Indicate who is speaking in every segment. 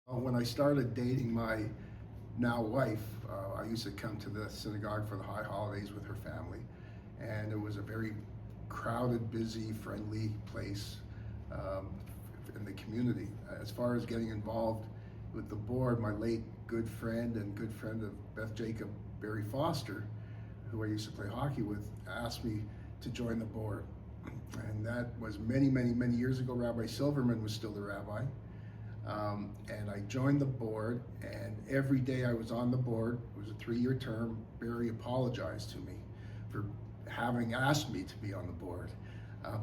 Speaker 1: When I started dating my now wife, I used to come to the synagogue for the high holidays with her family, and it was a very crowded, busy, friendly place um, in the community. As far as getting involved with the board, my late good friend and good friend of Beth Jacob, Barry Foster, who I used to play hockey with, asked me to join the board. And that was many, many, many years ago. Rabbi Silverman was still the rabbi. And I joined the board, and every day I was on the board, it was a 3-year term, Barry apologized to me for having asked me to be on the board.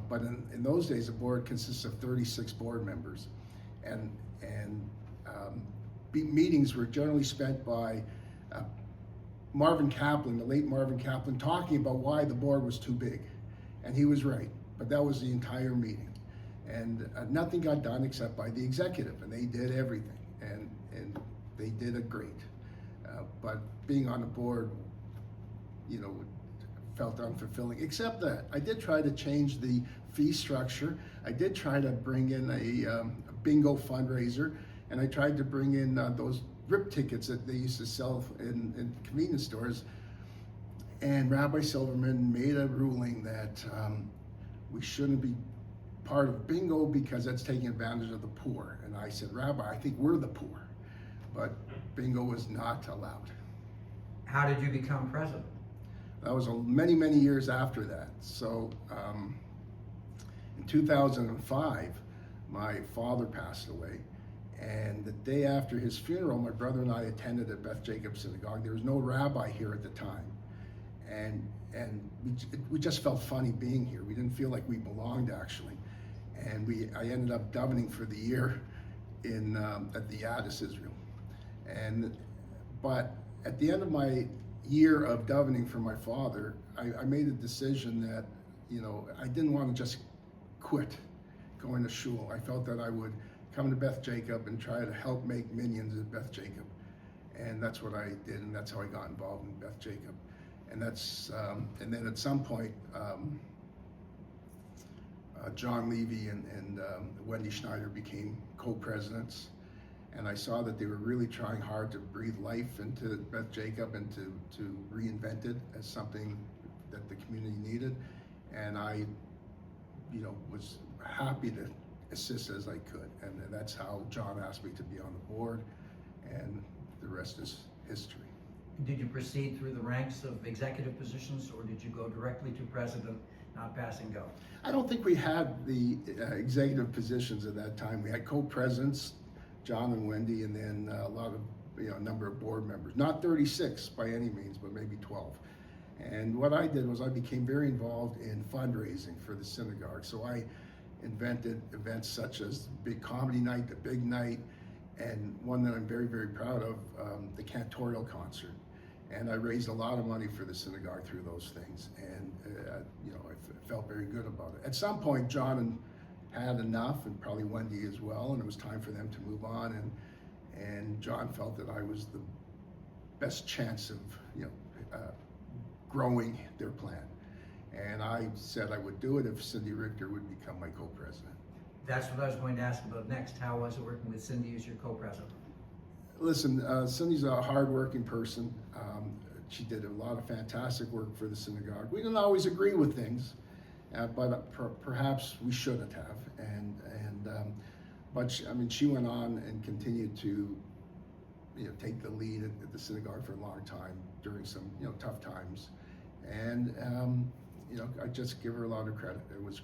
Speaker 1: But in those days, the board consists of 36 board members, and meetings were generally spent by Marvin Kaplan, the late Marvin Kaplan, talking about why the board was too big. And he was right, but that was the entire meeting. And nothing got done except by the executive, and they did everything, and they did a great. But being on the board, felt unfulfilling, except that I did try to change the fee structure. I did try to bring in a bingo fundraiser, and I tried to bring in those rip tickets that they used to sell in convenience stores. And Rabbi Silverman made a ruling that we shouldn't be part of bingo because that's taking advantage of the poor. And I said, Rabbi, I think we're the poor, but bingo was not allowed.
Speaker 2: How did you become president?
Speaker 1: That was many, many years after that. So in 2005, my father passed away. And the day after his funeral, my brother and I attended at Beth Jacob Synagogue. There was no rabbi here at the time. And we just felt funny being here. We didn't feel like we belonged, actually. And I ended up davening for the year at the Addis, Israel. But at the end of my year of davening for my father, I made a decision that, I didn't want to just quit going to shul. I felt that I would come to Beth Jacob and try to help make minions at Beth Jacob. And that's what I did, and that's how I got involved in Beth Jacob. And and then at some point, John Levy and Wendy Schneider became co-presidents, and I saw that they were really trying hard to breathe life into Beth Jacob and to reinvent it as something that the community needed. And I, was happy to assist as I could, and that's how John asked me to be on the board, and the rest is history.
Speaker 2: Did you proceed through the ranks of executive positions, or did you go directly to president, not pass and go?
Speaker 1: I don't think we had the executive positions at that time. We had co-presidents, John and Wendy, and then a number of board members. Not 36 by any means, but maybe 12. And what I did was I became very involved in fundraising for the synagogue. So I invented events such as the Big Comedy Night, the Big Night, and one that I'm very, very proud of, the Cantorial Concert. And I raised a lot of money for the synagogue through those things, and I felt very good about it. At some point, John had enough, and probably Wendy as well, and it was time for them to move on. And John felt that I was the best chance of growing their plan. And I said I would do it if Cindy Richter would become my co-president.
Speaker 2: That's what I was going to ask about next. How was it working with Cindy as your co-president?
Speaker 1: Listen, Cindy's a hard-working person. She did a lot of fantastic work for the synagogue. We didn't always agree with things, but perhaps we shouldn't have. But she went on and continued to, take the lead at the synagogue for a long time during some, tough times. And I just give her a lot of credit. It was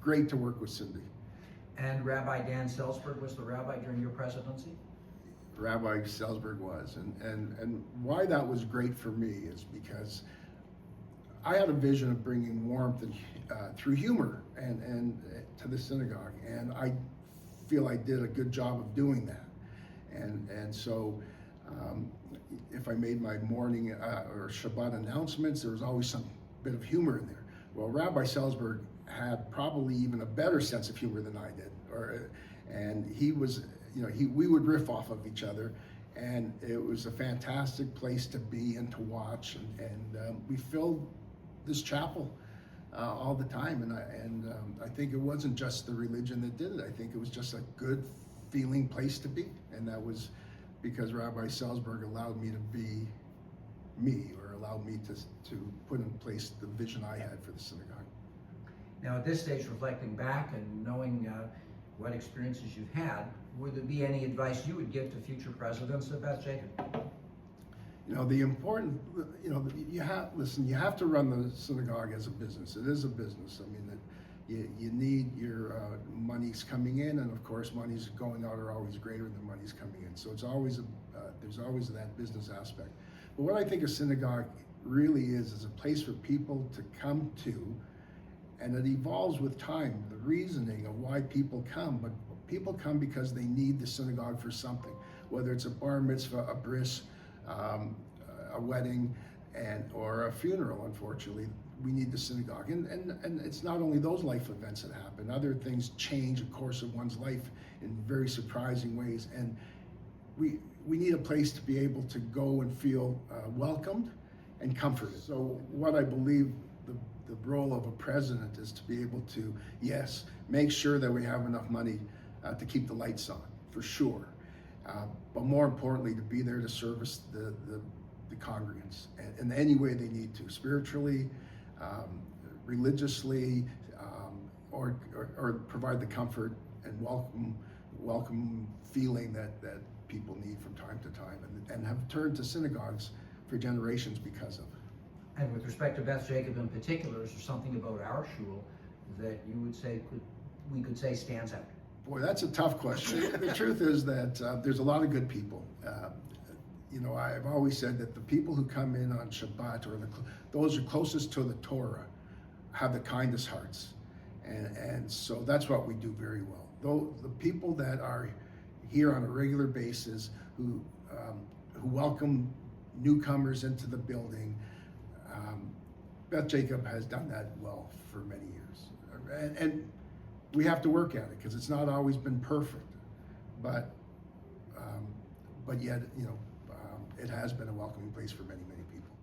Speaker 1: great to work with Cindy.
Speaker 2: And Rabbi Dan Selsberg was the rabbi during your presidency?
Speaker 1: Rabbi Selsberg was, and why that was great for me is because I had a vision of bringing warmth and through humor and to the synagogue, and I feel I did a good job of doing that. And so if I made my morning or Shabbat announcements, there was always some bit of humor in there. Well, Rabbi Selsberg had probably even a better sense of humor than I did, and he was, we would riff off of each other, and it was a fantastic place to be and to watch, and we filled this chapel all the time, and I think it wasn't just the religion that did it. I think it was just a good feeling place to be, and that was because Rabbi Salzberg allowed me to be me, or allowed me to put in place the vision I had for the synagogue.
Speaker 2: Now, at this stage, reflecting back and knowing what experiences you've had, would there be any advice you would give to future presidents of Beth Jacob?
Speaker 1: You know, the important, you know, you have to run the synagogue as a business. It is a business. I mean, you need your monies coming in, and of course, monies going out are always greater than monies coming in. So it's always there's always that business aspect. But what I think a synagogue really is a place for people to come to, and it evolves with time, the reasoning of why people come. But people come because they need the synagogue for something, whether it's a bar mitzvah, a bris, a wedding, or a funeral. Unfortunately, we need the synagogue, and it's not only those life events that happen. Other things change the course of one's life in very surprising ways, and we need a place to be able to go and feel welcomed and comforted. So what I believe the role of a president is to be able to, yes, make sure that we have enough money to keep the lights on, for sure. But more importantly, to be there to service the congregants in any way they need to, spiritually, religiously, or provide the comfort and welcome feeling that people need from time to time, and have turned to synagogues for generations because of.
Speaker 2: And with respect to Beth Jacob in particular, is there something about our shul that you would say we could say stands out?
Speaker 1: Boy, that's a tough question. The truth is that there's a lot of good people. You know, I've always said that the people who come in on Shabbat, or those who are closest to the Torah, have the kindest hearts. And so that's what we do very well. Though the people that are here on a regular basis, who welcome newcomers into the building, Beth Jacob has done that well for many years. And we have to work at it, because it's not always been perfect, but yet, you know, it has been a welcoming place for many, many people.